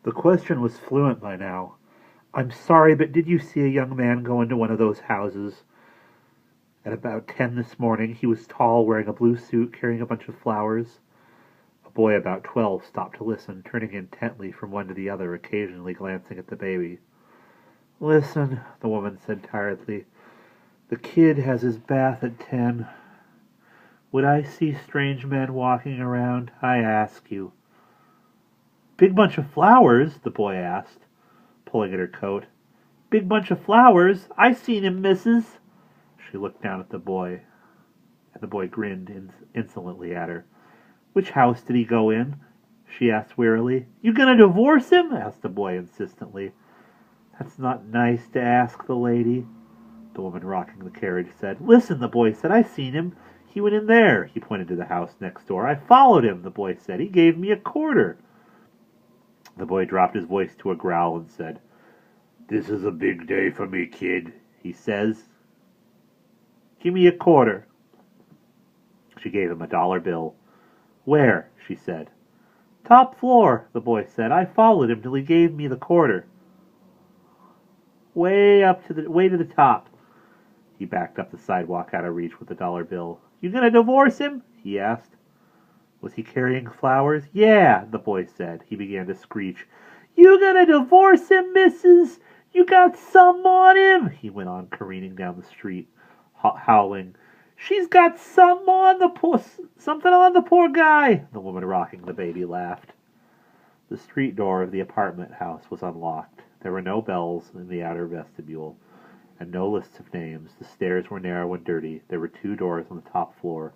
The question was fluent by now. "I'm sorry, but did you see a young man go into one of those houses?" "At about 10 this morning. He was tall, wearing a blue suit, carrying a bunch of flowers." A boy about 12 stopped to listen, turning intently from one to the other, occasionally glancing at the baby. "Listen," the woman said tiredly. "The kid has his bath at 10. Would I see strange men walking around? I ask you." "Big bunch of flowers?" the boy asked, pulling at her coat. "Big bunch of flowers? I seen him, missus." She looked down at the boy, and the boy grinned insolently at her. "Which house did he go in?" she asked wearily. "You gonna divorce him?" asked the boy insistently. "That's not nice to ask the lady," the woman rocking the carriage said. "Listen," the boy said. "I seen him. He went in there." He pointed to the house next door. "I followed him," the boy said. "He gave me a quarter." The boy dropped his voice to a growl and said, "This is a big day for me, kid," he says. "Give me a quarter." She gave him a dollar bill. "Where?" she said. "Top floor," the boy said. "I followed him till he gave me the quarter." Way to the top." He backed up the sidewalk out of reach with the dollar bill. "You gonna divorce him?" he asked. "Was he carrying flowers?" "Yeah," the boy said. He began to screech. "You gonna divorce him, missus? You got some on him?" He went on, careening down the street, howling. "She's got something on the poor guy." The woman rocking the baby laughed. The street door of the apartment house was unlocked. There were no bells in the outer vestibule, and no lists of names. The stairs were narrow and dirty. There were 2 doors on the top floor.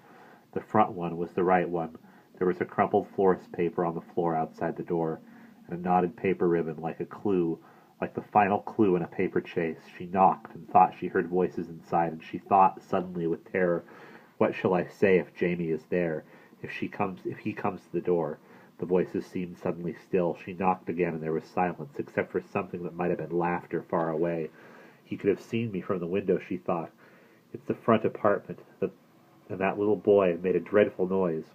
The front one was the right one. There was a crumpled florist paper on the floor outside the door, and a knotted paper ribbon like a clue, like the final clue in a paper chase. She knocked and thought she heard voices inside, and she thought suddenly with terror, "What shall I say if Jamie is there? If he comes to the door?" The voices seemed suddenly still. She knocked again, and there was silence, except for something that might have been laughter far away. "He could have seen me from the window," she thought. "It's the front apartment." And that little boy made a dreadful noise.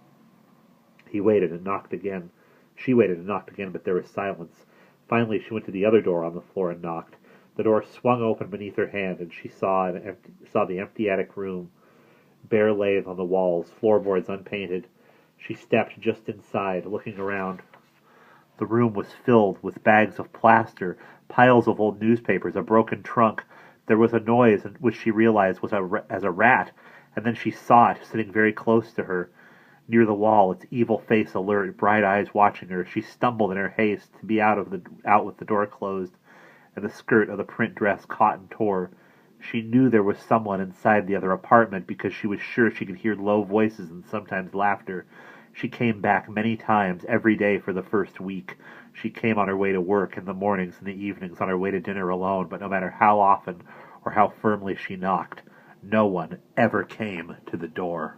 He waited and knocked again. She waited and knocked again, but there was silence. Finally she went to the other door on the floor and knocked. The door swung open beneath her hand, and she saw the empty attic room, bare lathe on the walls, floorboards unpainted. She stepped just inside, looking around. The room was filled with bags of plaster, piles of old newspapers, a broken trunk. There was a noise which she realized was as a rat, and then she saw it sitting very close to her, near the wall, its evil face alert, bright eyes watching her. She stumbled in her haste to be out with the door closed, and the skirt of the print dress caught and tore. She knew there was someone inside the other apartment because she was sure she could hear low voices and sometimes laughter. She came back many times every day for the first week. She came on her way to work, in the mornings and the evenings, on her way to dinner alone, but no matter how often or how firmly she knocked, no one ever came to the door.